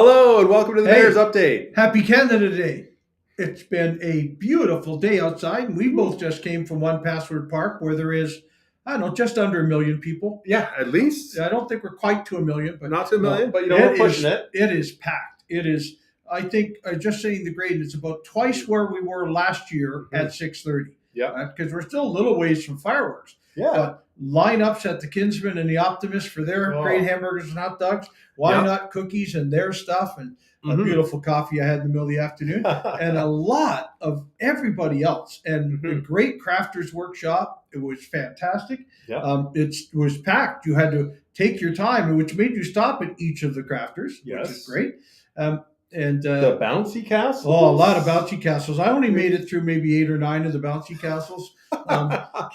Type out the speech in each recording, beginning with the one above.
Hello and welcome to the Mayor's Update. Happy Canada Day. It's been a beautiful day outside, and we both just came from One Password Park where there is, just under 1 million people. Yeah, at least. I don't think we're quite to 1 million. But not to 1 million, but we're pushing it. It is packed. It is, I think, just saying the Grayden, it's about twice where we were last year at 6:30. Yeah. Because we're still a little ways from fireworks. Yeah. But lineups at the Kinsman and the Optimist for their great hamburgers and hot dogs. Why not cookies and their stuff and a beautiful coffee I had in the middle of the afternoon and a lot of everybody else and a great crafters workshop. It was fantastic. Yeah. It was packed. You had to take your time, which made you stop at each of the crafters, which is great. And the bouncy castles? Oh, a lot of bouncy castles. I only made it through maybe 8 or 9 of the bouncy castles.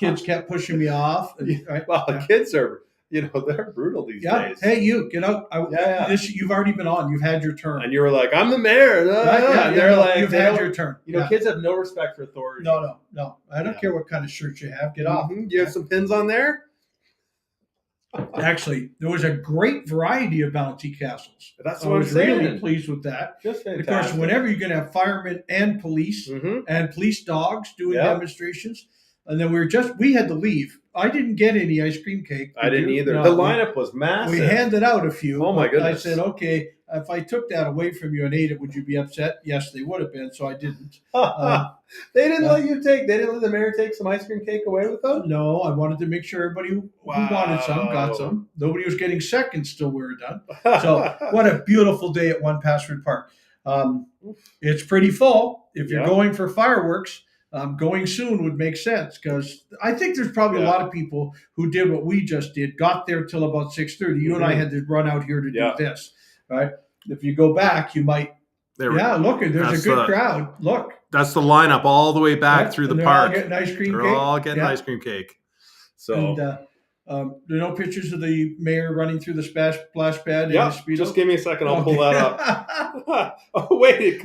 Kids kept pushing me off. Kids are, they're brutal these days. Hey, you get out. You've already been on. You've had your turn. And you were like, I'm the mayor. They're like, you've had your turn. Kids have no respect for authority. No. I don't care what kind of shirt you have. Get off. You have some pins on there? Actually, there was a great variety of bouncy castles. That's what I was really pleased with that. Just fantastic. Of course, whenever you're going to have firemen and police and police dogs doing demonstrations, and then we had to leave. I didn't get any ice cream cake. I didn't either. No, the lineup was massive. We handed out a few. Oh my goodness! I said, okay, if I took that away from you and ate it, would you be upset? Yes, they would have been. So I didn't. They didn't let you take. They didn't let the mayor take some ice cream cake away with them. No, I wanted to make sure everybody who wanted some got some. Nobody was getting seconds till we were done. So what a beautiful day at One Password Park. It's pretty full. If you're going for fireworks, going soon would make sense because I think there's probably a lot of people who did what we just did, got there till about 6:30. You and I had to run out here to do this, right? If you go back, you might. Look, there's a good crowd. Look. That's the lineup all the way back through the park. All getting ice cream They're cake. all getting ice cream cake. So, and, there are no pictures of the mayor running through the splash pad. Yeah, just give me a second. I'll pull that up. Oh, wait.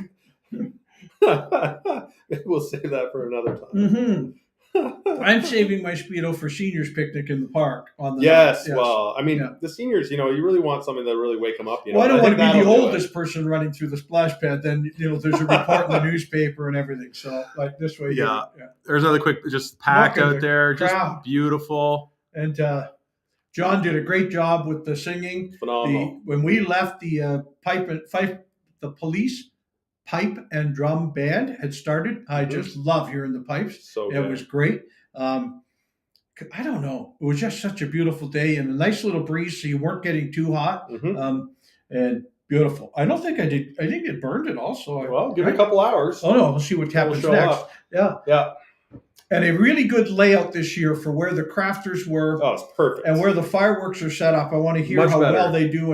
We'll save that for another time. I'm saving my Speedo for seniors picnic in the park. Well, I mean, the seniors, you really want something to really wake them up. Well, I don't want to be the oldest person running through the splash pad. Then, there's a report in the newspaper and everything. So, like this way. There's another quick, just packed out there. Just beautiful. And John did a great job with the singing. Phenomenal. When we left the police pipe and drum band had started. I just love hearing the pipes. It was great. I don't know. It was just such a beautiful day and a nice little breeze, so you weren't getting too hot. And beautiful. I don't think I did. I think it burned it also. Give it a couple hours. Oh no, we'll see what happens next. Yeah. And a really good layout this year for where the crafters were. Oh, it's perfect. And where the fireworks are set up. I want to hear how well they do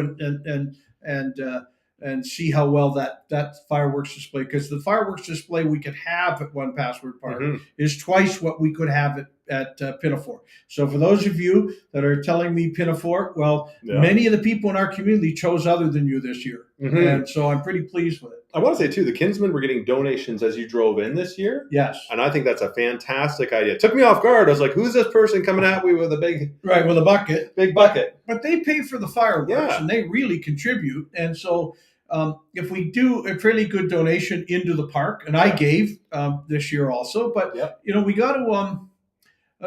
and see how well that fireworks display, because the fireworks display we could have at One Password Park is twice what we could have at Pinafore. So for those of you that are telling me Pinafore, many of the people in our community chose other than you this year. And so I'm pretty pleased with it. I want to say, too, the Kinsmen were getting donations as you drove in this year. Yes. And I think that's a fantastic idea. It took me off guard. I was like, who's this person coming at me with a big... Right, with a bucket. Big bucket. But they pay for the fireworks, and they really contribute. And so if we do a fairly good donation into the park, and I gave this year also, but, we got to...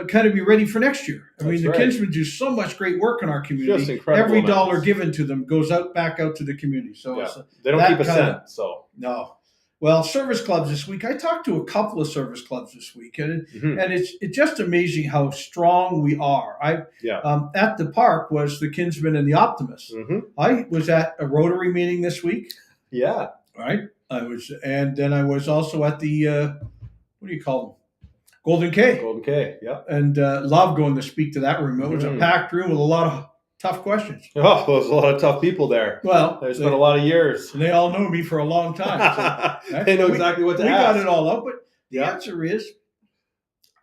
kind of be ready for next year. I mean, the Kinsmen do so much great work in our community. Just incredible. Every dollar given to them goes back out to the community. So they don't keep a cent. No. Well, service clubs this week. I talked to a couple of service clubs this week, and it's just amazing how strong we are. At the park was the Kinsmen and the Optimist. I was at a Rotary meeting this week. Yeah. Right. And then I was also at the what do you call them? Golden K, yeah. And love going to speak to that room. It was a packed room with a lot of tough questions. Oh, there's a lot of tough people there. Well, there's been a lot of years. And they all know me for a long time. So, they know exactly what to ask. We got it all out, but the answer is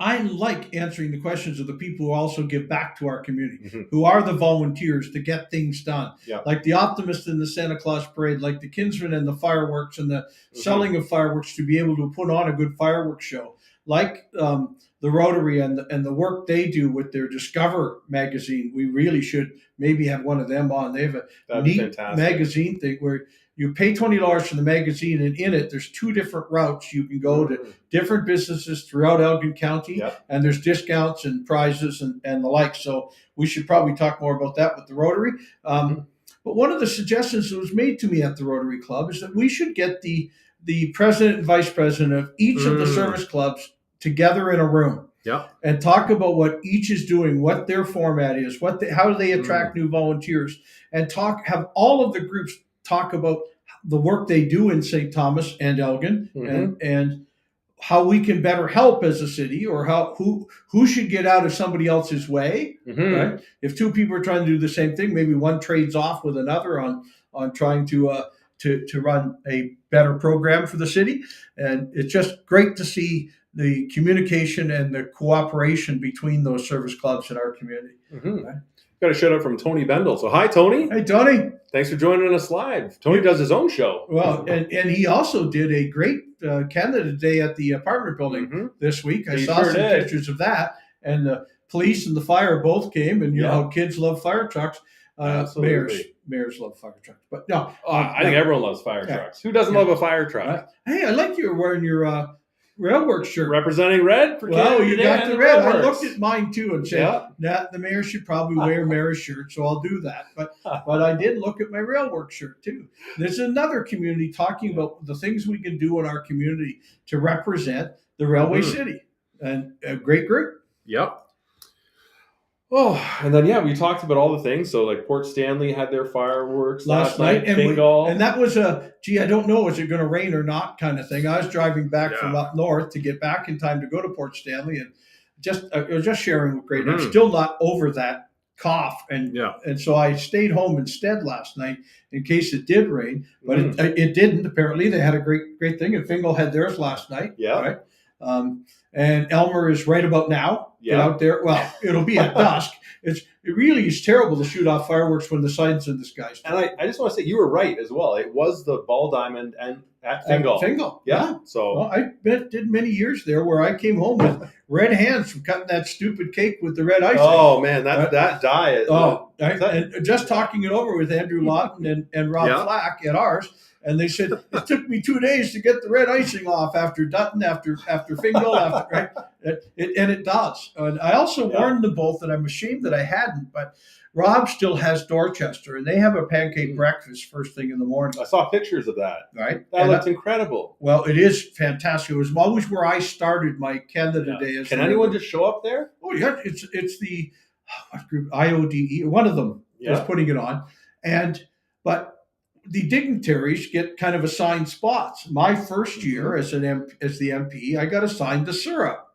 I like answering the questions of the people who also give back to our community, who are the volunteers to get things done. Like the Optimist in the Santa Claus Parade, like the Kinsmen and the fireworks and the selling of fireworks to be able to put on a good fireworks show. the Rotary and the work they do with their Discover magazine. We really should maybe have one of them on. They have a neat magazine thing where you pay $20 for the magazine, and in it, there's 2 different routes. You can go to different businesses throughout Elgin County, and there's discounts and prizes and the like. So we should probably talk more about that with the Rotary. But one of the suggestions that was made to me at the Rotary Club is that we should get the president and vice president of each of the service clubs together in a room and talk about what each is doing, what their format is, how they attract new volunteers, and have all of the groups talk about the work they do in St.Thomas and Elgin and how we can better help as a city, or who should get out of somebody else's way. Right? If 2 people are trying to do the same thing, maybe one trades off with another on trying to run a better program for the city. And it's just great to see the communication and the cooperation between those service clubs in our community. Right? Got a shout out from Tony Bendel. So hi, Tony. Hey, Tony. Thanks for joining us live. Tony does his own show. Well, and he also did a great Canada Day at the apartment building this week. I saw some pictures of that. And the police and the fire both came. And you know how kids love fire trucks. Mayors love fire trucks. But no. I think everyone loves fire trucks. Who doesn't love a fire truck? Hey, I like you wearing your Railworks shirt. Representing red? Well, you got the red. I looked at mine too and said, the mayor should probably wear mayor's shirt, so I'll do that. But I did look at my Railworks shirt too. There's another community talking about the things we can do in our community to represent the Railway City. And a great group. Yep. Oh, and then, we talked about all the things. So, like, Port Stanley had their fireworks last night. And that was I don't know, is it going to rain or not kind of thing. I was driving back from up north to get back in time to go to Port Stanley. And I was just sharing with Grayden. I'm still not over that cough. And so I stayed home instead last night in case it did rain. But it didn't, apparently. They had a great thing. And Fingal had theirs last night. Right? And Elmer is right about now. Get out there. Well, it'll be at dusk. It really is terrible to shoot off fireworks when the sun's in the sky. And I just want to say you were right as well. It was the Ball Diamond and at Fingal. So I did many years there where I came home with red hands from cutting that stupid cake with the red icing. Oh man, that diet. And just talking it over with Andrew Lawton and Rob Flack at ours. And they said, it took me 2 days to get the red icing off after Dutton, after Fingal, right? And it does. And I also warned them both, and I'm ashamed that I hadn't, but Rob still has Dorchester, and they have a pancake breakfast first thing in the morning. I saw pictures of that. Right? That looked incredible. Well, it is fantastic. It was always where I started my Canada Day. Can anyone just show up there? Oh, yeah. It's the what group? IODE. One of them is putting it on. But the dignitaries get kind of assigned spots. My first year as the MP, I got assigned the syrup.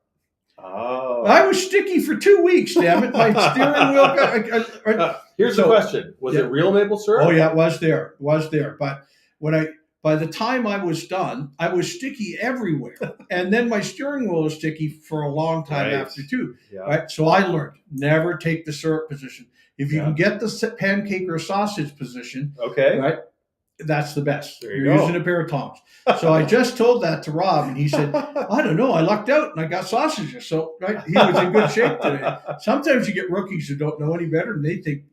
Oh. I was sticky for 2 weeks, damn it. My steering wheel Here's the question. Was it real maple syrup? Oh, yeah, it was there. But by the time I was done, I was sticky everywhere. And then my steering wheel was sticky for a long time after, too. Yeah. Right? So I learned, never take the syrup position. If you can get the pancake or sausage position, right, that's the best. You're using a pair of tongs. So I just told that to Rob, and he said, I don't know, I lucked out and I got sausages. So he was in good shape today. Sometimes you get rookies who don't know any better, and they think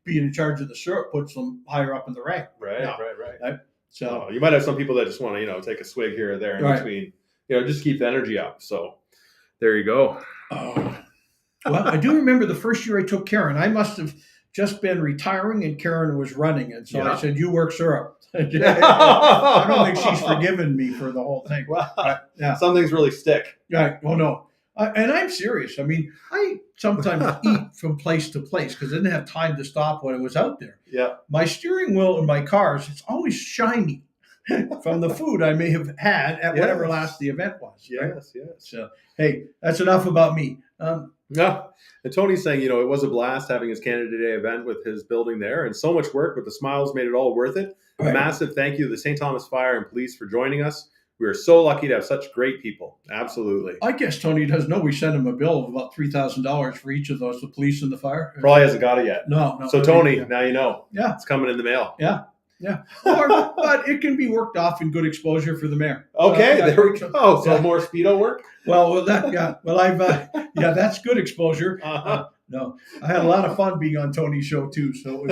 being in charge of the syrup puts them higher up in the rank. Right. So you might have some people that just want to, take a swig here or there in between, just keep the energy up. So there you go. Oh. Well, I do remember the first year I took Karen. I must have just been retiring and Karen was running. And so I said, you work syrup. I don't think she's forgiven me for the whole thing. Well, some things really stick. Right. Oh, no. And I'm serious. I mean, I sometimes eat from place to place because I didn't have time to stop when I was out there. Yeah. My steering wheel in my cars, it's always shiny from the food I may have had at whatever the event was. Right? Yes. So, hey, that's enough about me. Yeah. And Tony's saying, it was a blast having his Canada Day event with his building there, and so much work, but the smiles made it all worth it. Right. A massive thank you to the St.Thomas Fire and Police for joining us. We are so lucky to have such great people. Absolutely. I guess Tony doesn't know we sent him a bill of about $3,000 for each of those, the police and the fire. Probably hasn't got it yet. No. So Tony, now you know. Yeah. It's coming in the mail. Yeah. Yeah. But it can be worked off in good exposure for the mare. Okay, Yeah, there we go. So more speedo work. Well, that's good exposure. Uh-huh. No, I had a lot of fun being on Tony's show too. So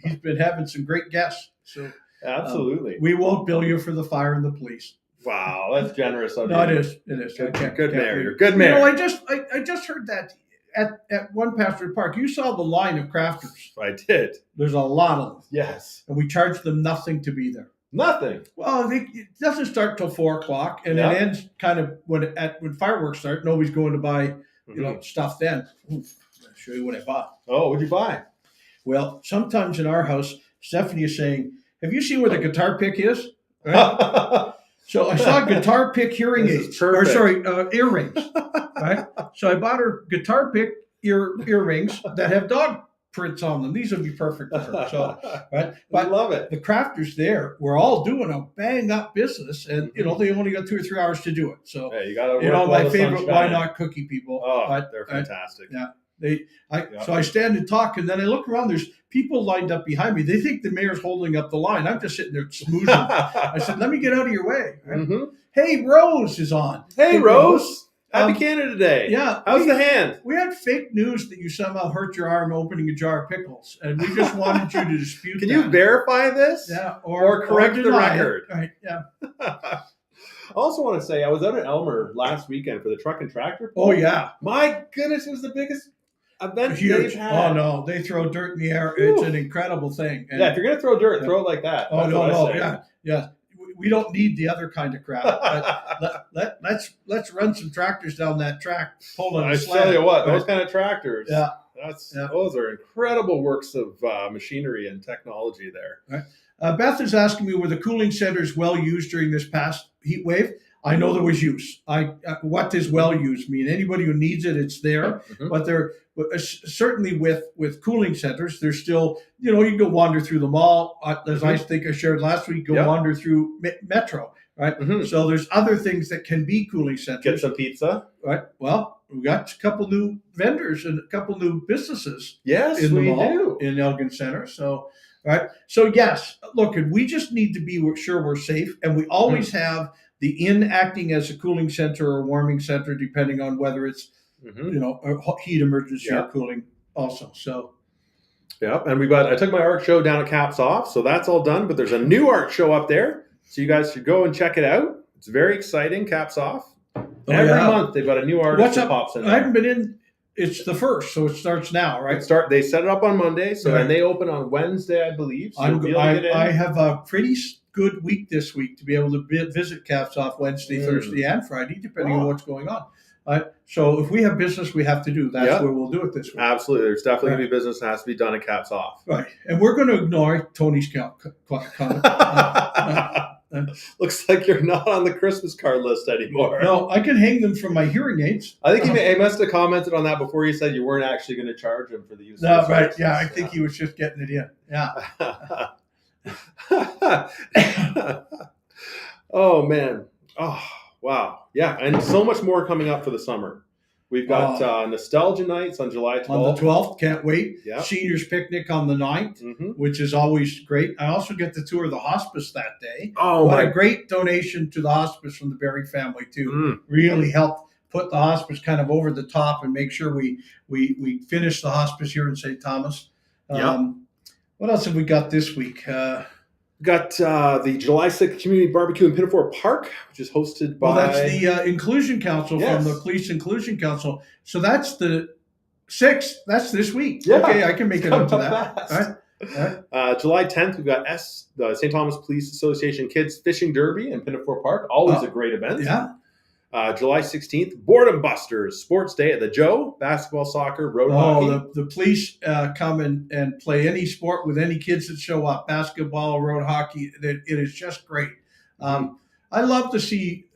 he's been having some great guests. So Absolutely. we won't bill you for the fire and the police. Wow, that's generous of you. No, it is. It is. Good mayor. You're good mayor. I just heard that at One Pasture Park. You saw the line of crafters. I did. There's a lot of them. Yes. And we charge them nothing to be there. Nothing. Well, it doesn't start till 4:00, and it ends kind of when fireworks start. Nobody's going to buy stuff then. I'll show you what I bought. Oh, what'd you buy? Well, sometimes in our house, Stephanie is saying, "Have you seen where the guitar pick is?" Right? So I saw guitar pick hearing aids, earrings. Right. So I bought her guitar pick earrings that have dog prints on them. These would be perfect for her. So, right. But I love it. The crafters there were all doing a bang up business, and they only got 2 or 3 hours to do it. So you got my favorite why not cookie people. Oh, they're fantastic. So I stand and talk, and then I look around. There's people lined up behind me. They think the mayor's holding up the line. I'm just sitting there smoozing. I said, "Let me get out of your way." Right? Mm-hmm. Hey, Rose is on. Hey, Rose. Happy Canada Day. Yeah. How's the hand? We had fake news that you somehow hurt your arm opening a jar of pickles, and we just wanted you to dispute Can you verify this? Yeah. Or correct the record. Right. Yeah. I also want to say I was out at Elmer last weekend for the truck and tractor pull. Oh, yeah. My goodness, it was the biggest event Huge. they've had. Oh, no. They throw dirt in the air. It's an incredible thing. And if you're going to throw dirt, throw it like that. Oh, no. Yeah. We don't need the other kind of crap. Let's run some tractors down that track. I tell you what, those kind of tractors. Yeah. Those are incredible works of machinery and technology there. Right. Beth is asking me, were the cooling centers well used during this past heat wave? I know there was use. What does well used mean? Anybody who needs it, it's there. Mm-hmm. But there certainly with cooling centers, there's still, you can go wander through the mall. As I think I shared last week, wander through Metro, right? Mm-hmm. So there's other things that can be cooling centers. Get some pizza. Right. Well, we got a couple new vendors and a couple new businesses. Yes, in the we mall, do. In Elgin Center. So, right. So yes, look, we just need to be sure we're safe, and we always have the inn acting as a cooling center or warming center, depending on whether it's a heat emergency or cooling also. So and I took my art show down at Caps Off, so that's all done, but there's a new art show up there, so you guys should go and check it out. It's very exciting. Caps Off every month they've got a new artist that pops in there. I haven't been in. It's the first, so it starts now, right? They set it up on Monday, and they open on Wednesday, I believe. So I have a pretty good week this week to be able to visit Caps Off Wednesday, Thursday, and Friday, depending on what's going on. So if we have business we have to do, that's where we'll do it this week. Absolutely. There's definitely going to be business that has to be done at Caps Off. Right. And we're going to ignore Tony's comment. Looks like you're not on the Christmas card list anymore. No, I can hang them from my hearing aids. I think he must have commented on that before you said you weren't actually going to charge him for the use of the right. Yeah, I think he was just getting it in. Yeah. Oh, man. Oh, wow. Yeah, and so much more coming up for the summer. We've got Nostalgia Nights on July 12th. On the 12th, can't wait. Yep. Seniors Picnic on the 9th, which is always great. I also get to tour the hospice that day. Oh, what a great donation to the hospice from the Berry family, too. Really helped put the hospice kind of over the top and make sure we finish the hospice here in St.Thomas. What else have we got this week? Got the July 6th Community Barbecue in Pinafore Park, which is hosted by... Well, that's the Inclusion Council from the Police Inclusion Council. So that's the 6th. That's this week. Yeah. Okay, I can make it up to that. All right. July 10th, we've got the St. Thomas Police Association Kids Fishing Derby in Pinafore Park. Always a great event. Yeah. July 16th, Boredom Busters Sports Day at the Joe. Basketball, soccer, road hockey. The police come and play any sport with any kids that show up. Basketball, road hockey. It is just great. I love to see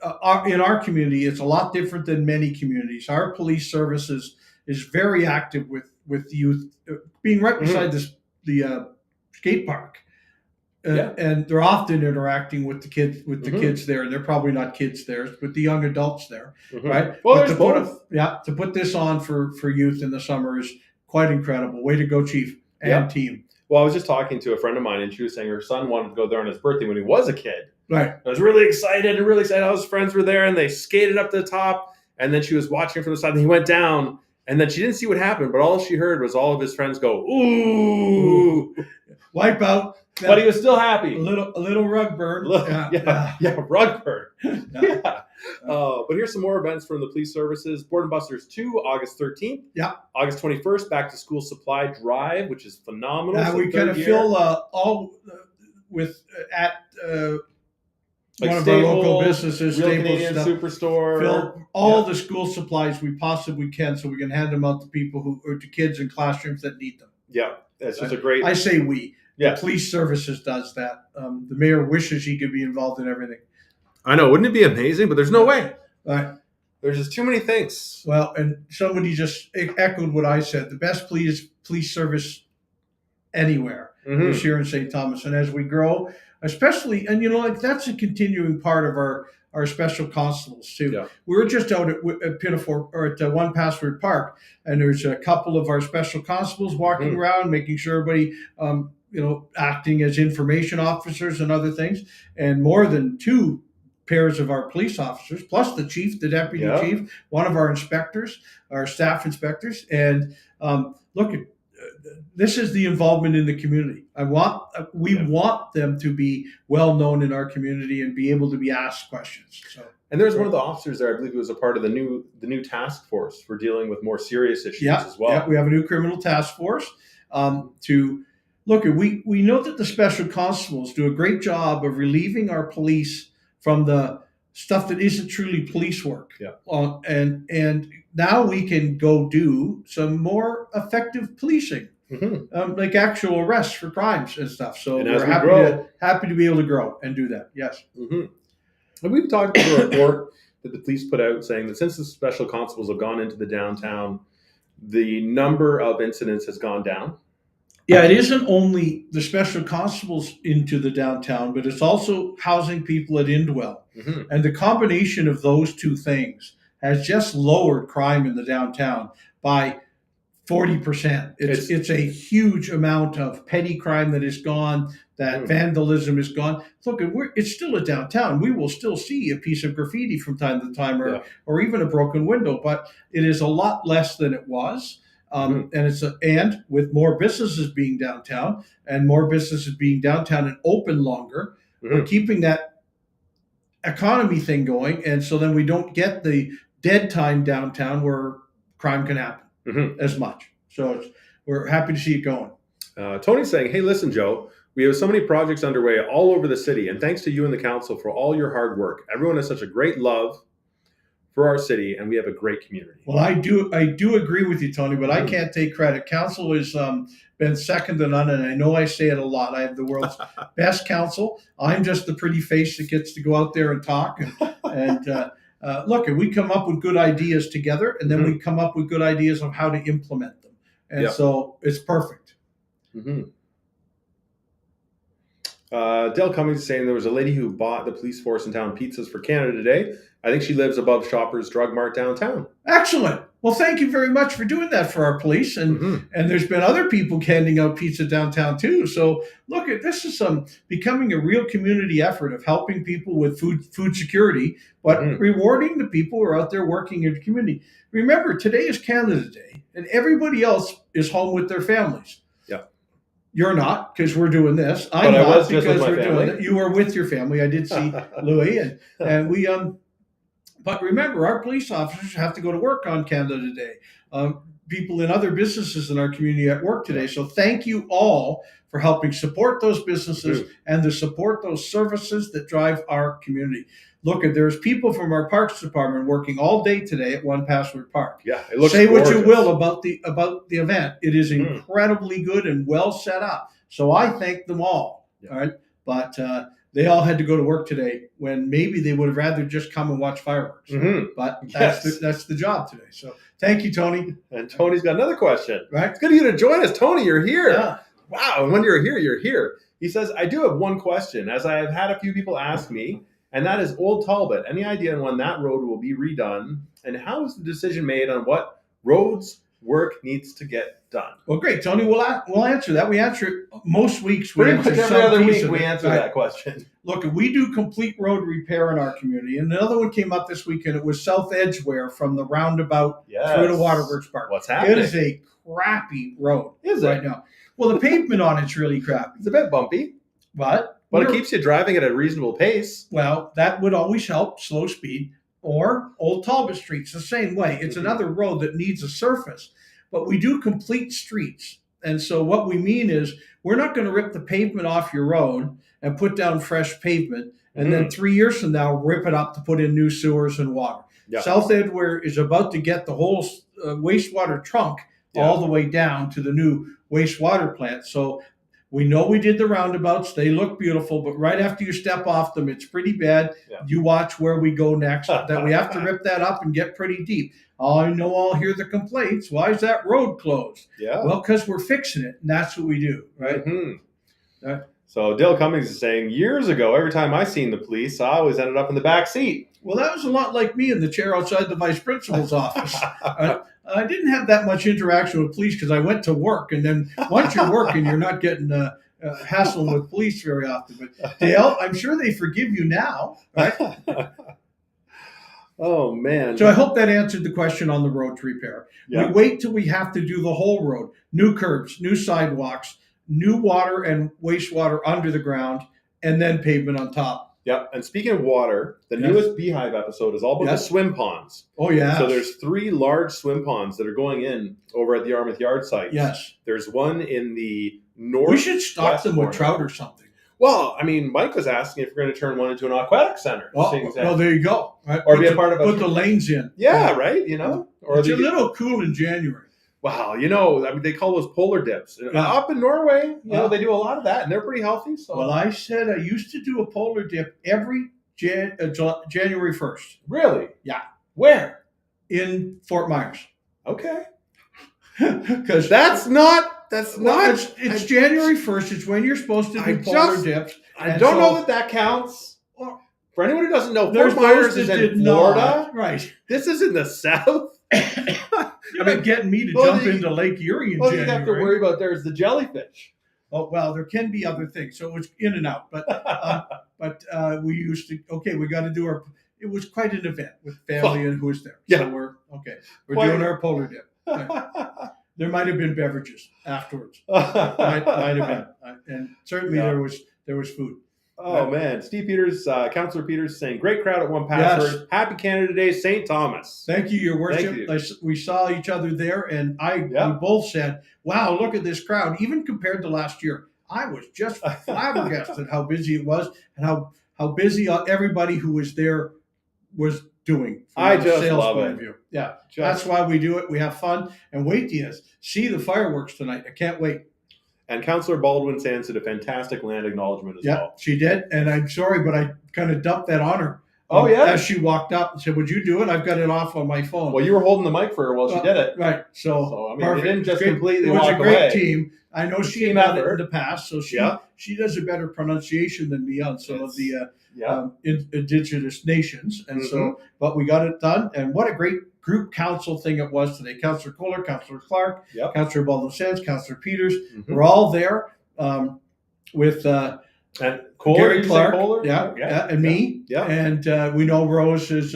in our community, it's a lot different than many communities. Our police services is very active with youth, being right beside the skate park. And they're often interacting with the kids there, and they're probably not kids there, but the young adults there, right? Well, there's both. To put this on for youth in the summer is quite incredible. Way to go, Chief and team. Well, I was just talking to a friend of mine, and she was saying her son wanted to go there on his birthday when he was a kid. Right. I was really excited and really excited. All his friends were there, and they skated up to the top, and then she was watching from the side, and he went down, and then she didn't see what happened, but all she heard was all of his friends go, ooh. Wipe out. But he was still happy. A little rug burn. Rug burn. Yeah. But here's some more events from the police services. Board and Busters 2, August 13th. Yeah. August 21st, Back to School Supply Drive, which is phenomenal. So we kind of fill all with at like one of Staples, our local businesses, Real Staples Canadian stuff. Superstore. Fill all the school supplies we possibly can, so we can hand them out to people or to kids in classrooms that need them. Yeah, it's just a great. I say we. Yeah. The police services does that. The mayor wishes he could be involved in everything. I know, wouldn't it be amazing? But there's no way. Right. There's just too many things. Well, and somebody just echoed what I said. The best police service anywhere is here in St.Thomas. And as we grow, especially, and that's a continuing part of our special constables too. Yeah. We were just out at Pinafore or at One Password Park, and there's a couple of our special constables walking around, making sure everybody, acting as information officers and other things, and more than 2 pairs of our police officers, plus the chief, the deputy chief, one of our inspectors, our staff inspectors. And this is the involvement in the community. We want them to be well known in our community and be able to be asked questions. So, and there's one of the officers there, I believe, who was a part of the new task force for dealing with more serious issues as well. Yeah, we have a new criminal task force to look at. We know that the special constables do a great job of relieving our police from the stuff that isn't truly police work. Yeah. And now we can go do some more effective policing, like actual arrests for crimes and stuff. So we're happy to be able to grow and do that. Yes. And we've talked about a report that the police put out saying that since the special constables have gone into the downtown, the number of incidents has gone down. Yeah, it isn't only the special constables into the downtown, but it's also housing people at Indwell. And the combination of those 2 things has just lowered crime in the downtown by 40%. It's a huge amount of petty crime that is gone, that vandalism is gone. Look, it's still a downtown. We will still see a piece of graffiti from time to time or even a broken window, but it is a lot less than it was. And with more businesses being downtown and more businesses being downtown and open longer, we're keeping that economy thing going. And so then we don't get the dead time downtown where crime can happen as much. So we're happy to see it going. Tony's saying, hey, listen, Joe, we have so many projects underway all over the city. And thanks to you and the council for all your hard work. Everyone has such a great love for our city, and we have a great community. Well, I do agree with you, Tony, but I can't take credit. Council has been second to none, and I know I say it a lot. I have the world's best council. I'm just the pretty face that gets to go out there and talk. And look, and we come up with good ideas together, and then we come up with good ideas of how to implement them. And so it's perfect. Dale Cummings is saying there was a lady who bought the police force in town pizzas for Canada Day. I think she lives above Shoppers Drug Mart downtown. Excellent. Well, thank you very much for doing that for our police. And there's been other people handing out pizza downtown too. So look, this is becoming a real community effort of helping people with food security, but rewarding the people who are out there working in the community. Remember, today is Canada Day, and everybody else is home with their families. Yeah. You're not, because we're doing this. I'm not, because we're doing it. You are with your family. I did see Louis, and we But remember, our police officers have to go to work on Canada Day. People in other businesses in our community at work today. So thank you all for helping support those businesses and to support those services that drive our community. Look, there's people from our Parks Department working all day today at One Password Park. Yeah, it looks Say gorgeous. what you will about the event. It is incredibly good and well set up. So I thank them all. All right, but they all had to go to work today when maybe they would have rather just come and watch fireworks. But that's the job today. So thank you, Tony. And Tony's got another question. Right? It's good of you to join us. Tony, you're here. Yeah. Wow. And when you're here, you're here. He says, I do have one question, as I have had a few people ask me, and that is Old Talbot. Any idea on when that road will be redone? And how is the decision made on what roads work needs to get done. Well, great, Tony. We'll answer that. We answer it most weeks. We Pretty answer much every some other piece week of we it. answer that question. Look, we do complete road repair in our community. And another one came up this weekend. It was South Edgeware from the roundabout through to Waterworks Park. What's happening? It is a crappy road Is it? right now. Well, the pavement on it's really crappy. It's a bit bumpy. But it keeps you driving at a reasonable pace. Well, that would always help, slow speed. Or Old Talbot Street's the same way. It's another road that needs a surface. But we do complete streets. And so what we mean is we're not going to rip the pavement off your road and put down fresh pavement and then 3 years from now rip it up to put in new sewers and water. Yeah. South Edgeware is about to get the whole wastewater trunk all the way down to the new wastewater plant. So we know we did the roundabouts. They look beautiful, but right after you step off them, it's pretty bad. Yeah. You watch where we go next. That we have to rip that up and get pretty deep. I know I'll hear the complaints. Why is that road closed? Yeah. Well, because we're fixing it, and that's what we do, right? Mm-hmm. So Dale Cummings is saying, years ago, every time I seen the police, I always ended up in the back seat. Well, that was a lot like me in the chair outside the vice principal's office. I didn't have that much interaction with police because I went to work. And then once you're working, you're not getting hassling with police very often. But Dale, I'm sure they forgive you now, right? Oh, man. So I hope that answered the question on the road to repair. Yeah. We wait till we have to do the whole road. New curbs, new sidewalks, new water and wastewater under the ground, and then pavement on top. Yeah, and speaking of water, the newest Beehive episode is all about the swim ponds. Oh, yeah. So there's 3 large swim ponds that are going in over at the Yarmouth Yard site. Yes. There's one in the north. We should stock them with trout or something. Well, I mean, Mike was asking if we're going to turn one into an aquatic center. Well, there you go. Right? Or be a part of put the lanes in. Yeah, right, you know. Or it's a little cool in January. Wow, you know, I mean, they call those polar dips. Up in Norway, you know, they do a lot of that, and they're pretty healthy. So. Well, I said I used to do a polar dip every January 1st. Really? Yeah. Where? In Fort Myers. Okay. Because that's not. It's January 1st. It's when you're supposed to do polar dips. I don't know that counts. For anyone who doesn't know, Fort Myers is in Florida. Right. This is in the south. You're not getting me to jump into Lake Erie in January. You have to worry about there's the jellyfish. Oh, well, there can be other things. So it was in and out. But we used to, we got to do it was quite an event with family and who was there. Yeah. So we're doing our polar dip. There might have been beverages afterwards. might have been. And certainly there was food. Oh, man. Steve Peters, Councillor Peters saying, great crowd at One Password. Yes. Happy Canada Day, St.Thomas. Thank you, Your Worship. Thank you. We saw each other there, and we both said, wow, look at this crowd. Even compared to last year, I was just flabbergasted how busy it was and how busy everybody who was there was doing. I just love it. Yeah, that's why we do it. We have fun. And wait till you see the fireworks tonight. I can't wait. And Councillor Baldwin Sands did a fantastic land acknowledgement as well. Yeah, she did. And I'm sorry, but I kind of dumped that on her. Oh, yeah? As she walked up and said, would you do it? I've got it off on my phone. Well, you were holding the mic for her while she did it. Right. So I mean, it didn't just completely walk away. It was a great away. Team. I know she had done it in the past, so she does a better pronunciation than me on some of the indigenous nations. And but we got it done. And what a great group council thing it was today. Councillor Kohler, Councillor Clark, Councillor Baldwin Sands, Councillor Peters. We're all there with and Gary Clark, and me. Yeah. And we know Rose is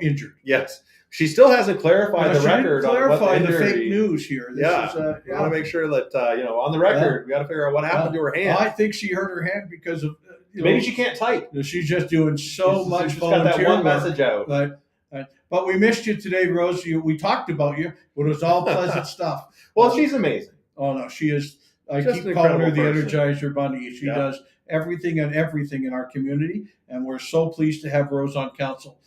injured. Yes. She still hasn't clarified the record on what the fake news here. We want to make sure that on the record we got to figure out what happened to her hand. I think she hurt her hand because of maybe she can't type. She's just doing much volunteer got that one work. Message out. But we missed you today, Rose. We talked about you, but it was all pleasant stuff. Well, she's amazing. Oh no, she is. I keep calling her the Energizer Bunny. She does everything in our community, and we're so pleased to have Rose on council.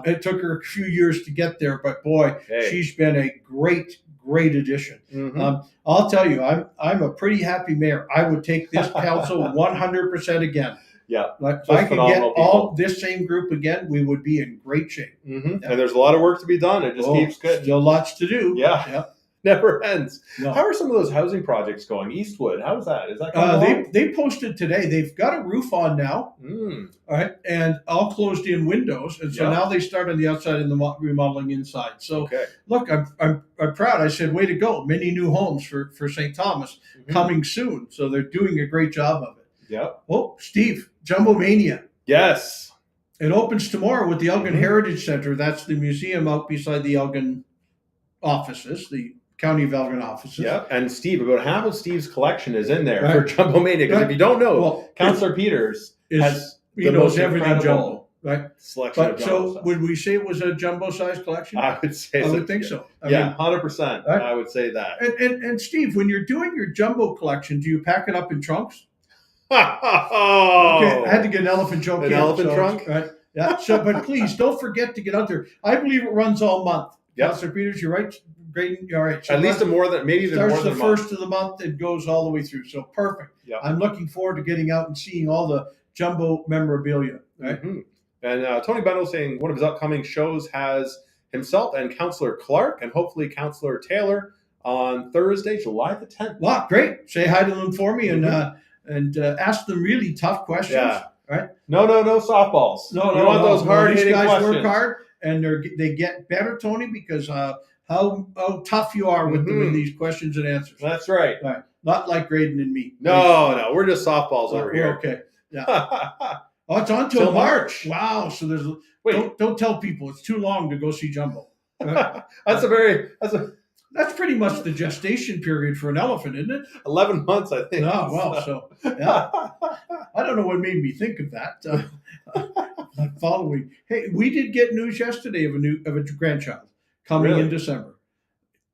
It took her a few years to get there, but boy, she's been a great addition. I'll tell you, I'm a pretty happy mayor. I would take this council 100% again. Yeah, if I could get all this same group again, we would be in great shape. And there's a lot of work to be done. It just keeps good. Still lots to do. Yeah. Never ends. No. How are some of those housing projects going? Eastwood, how's that? Is that coming along? They posted today. They've got a roof on now, Mm. all right, and all closed in windows, and so Yeah. now they start on the outside and the remodeling inside. So Okay. look, I'm proud. I said, way to go! Many new homes for St. Thomas coming soon. So they're doing a great job of it. Yep. Oh, Steve, Jumbo Mania. Yes. It opens tomorrow with the Elgin Heritage Center. That's the museum out beside the Elgin offices, the County of Elgin offices. Yeah, and Steve, about half of Steve's collection is in there Right. for Jumbo Mania. Because if you don't know, Well, Councillor Peters has he knows everything incredible jumbo, right? selection of But jumbo so stuff. would we say it was a jumbo-sized collection? I would say I so. would think so. I Yeah, mean, 100%. Right. I would say that. and Steve, when you're doing your jumbo collection, do you pack it up in trunks? Oh, Okay, I had to get an elephant joke. An elephant trunk? Right. Yeah. So, but please don't forget to get out there. I believe it runs all month. Yep. Councillor Peters, you're right. Grayden, you're right. So At least maybe even starts more than the a month. first of the month. It goes all the way through. So perfect. Yeah. I'm looking forward to getting out and seeing all the jumbo memorabilia. Right. Mhm. And Tony Bendel saying one of his upcoming shows has himself and Councillor Clark and hopefully Councillor Taylor on Thursday, July the 10th. Wow, great. Say hi to them for me and ask them really tough questions. Yeah. Right. No softballs. No, you want those These hard-hitting guys questions. work hard, and they get better, Tony, because how tough you are with them in these questions and answers. That's right. Right. Not like Grayden and me. No, we're just softballs over We're here. okay. Yeah. Oh, it's on till Till March. March. Wow. So there's Wait, don't tell people it's too long to go see Jumbo. That's pretty much the gestation period for an elephant, isn't it? 11 months, I think. Oh, well, so yeah. I don't know what made me think of that. Following, hey, we did get news yesterday of a grandchild coming Really? in December.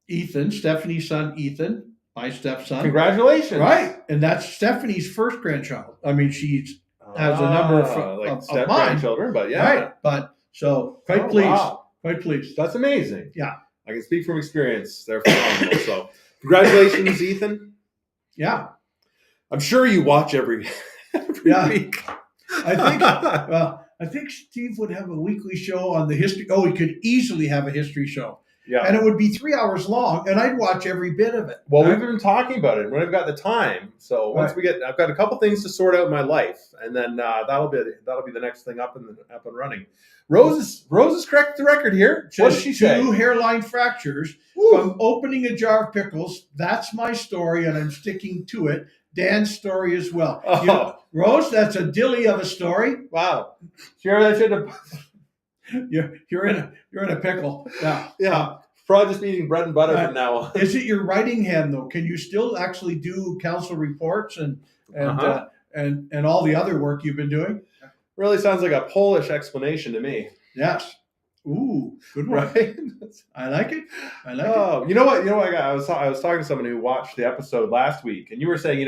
Ethan, Stephanie's son, Ethan, my stepson. Congratulations. Right, and that's Stephanie's first grandchild. I mean, she has a number of step mine. grandchildren, but yeah. Right, but so quite pleased. Wow. Quite pleased. That's amazing. Yeah. I can speak from experience. They're phenomenal. So congratulations, Ethan. Yeah. I'm sure you watch every week. I think Steve would have a weekly show on the history. Oh, he could easily have a history show. Yeah. And it would be 3 hours long, and I'd watch every bit of it. Well, we've been talking about it when I've got the time. So once I've got a couple things to sort out in my life, and then that'll be the next thing up and running. Rose is correct the record here. What did she say? 2 hairline fractures from opening a jar of pickles. That's my story, and I'm sticking to it. Dan's story as well. Oh. You know, Rose, that's a dilly of a story. Wow. Sure, that should have. You're in a pickle. Yeah. Yeah. Probably just eating bread and butter from now on. Is it your writing hand though? Can you still actually do council reports and all the other work you've been doing? Really sounds like a Polish explanation to me. Yes. Ooh, good one. Right? I like it. It. You know what? I was talking to someone who watched the episode last week, and you were saying,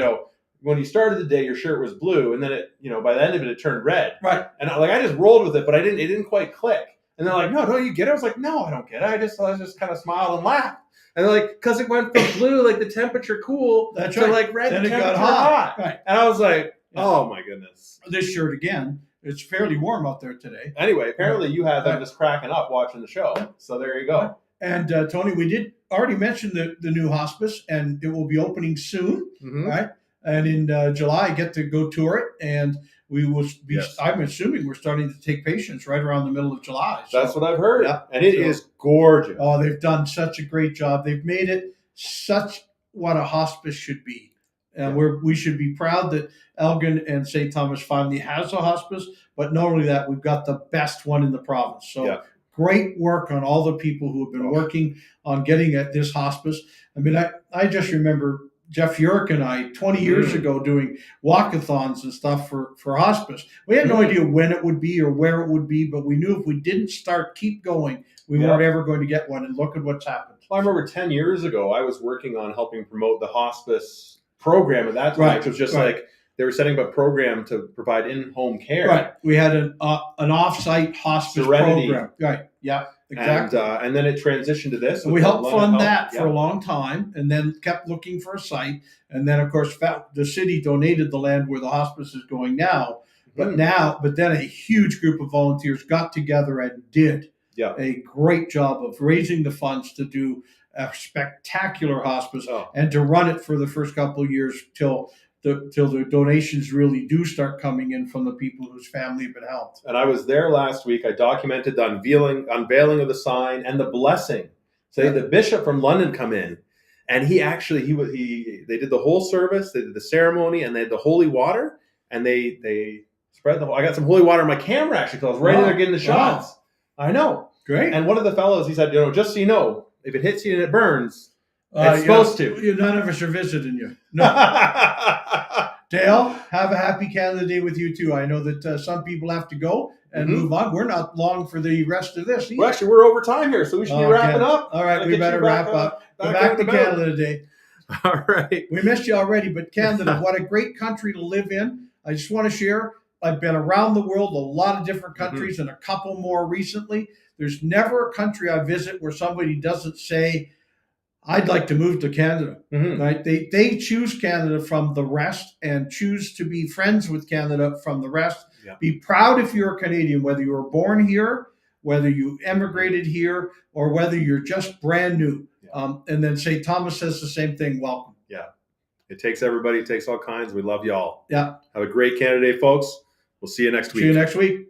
when you started the day, your shirt was blue, and then by the end of it, it turned red. Right. And I just rolled with it, but it didn't quite click. And they're like, no, don't you get it? I was like, no, I don't get it. I just kind of smiled and laughed. And they're like, because it went from blue, like the temperature cool, that's to right. like red, then the it temperature got hot. Right. And I was like, oh my goodness. This shirt again. It's fairly warm out there today. Anyway, apparently you had them just cracking up watching the show. So there you go. And Tony, we did already mention the new hospice, and it will be opening soon, right? And in July, I get to go tour it, and we will be. Yes. I'm assuming we're starting to take patients right around the middle of July. So, that's what I've heard, and it is gorgeous. Oh, they've done such a great job. They've made it such what a hospice should be. And we should be proud that Elgin and St.Thomas finally has a hospice. But not only that, we've got the best one in the province. So great work on all the people who have been working on getting at this hospice. I mean, I just remember Jeff Yurick and I 20 years ago doing walkathons and stuff for hospice. We had no idea when it would be or where it would be, but we knew if we didn't keep going, we weren't ever going to get one. And look at what's happened. Well, I remember 10 years ago, I was working on helping promote the hospice program at that time, which was just like they were setting up a program to provide in-home care. Right. We had an off-site hospice program. Right. Yeah. Exactly. And then it transitioned to this. And we helped fund that for a long time, and then kept looking for a site. And then, of course, the city donated the land where the hospice is going now. But then a huge group of volunteers got together and did a great job of raising the funds to do a spectacular hospice, Oh. and to run it for the first couple of years till the donations really do start coming in from the people whose family have been helped. And I was there last week. I documented the unveiling of the sign and the blessing. So they had the bishop from London come in, and they did the whole service, they did the ceremony, and they had the holy water, and they spread I got some holy water on my camera actually because I was right there getting the shots. Wow. I know. Great. And one of the fellows, he said, just so you know, if it hits you and it burns, it's supposed to. None of us are visiting you. No. Dale, have a happy Canada Day with you too. I know that some people have to go and move on. We're not long for the rest of this. Well, actually, we're over time here, so we should be wrapping up. All right, we better wrap up. Go back to Canada Day. All right. We missed you already, but Canada, what a great country to live in. I just want to share, I've been around the world, a lot of different countries, and a couple more recently. There's never a country I visit where somebody doesn't say, I'd like to move to Canada. Right? They choose Canada from the rest and choose to be friends with Canada from the rest. Yeah. Be proud if you're a Canadian, whether you were born here, whether you emigrated here, or whether you're just brand new. Yeah. And then St.Thomas says the same thing. Welcome. Yeah. It takes everybody. It takes all kinds. We love you all. Yeah. Have a great Canada Day, folks. We'll see you next week. See you next week.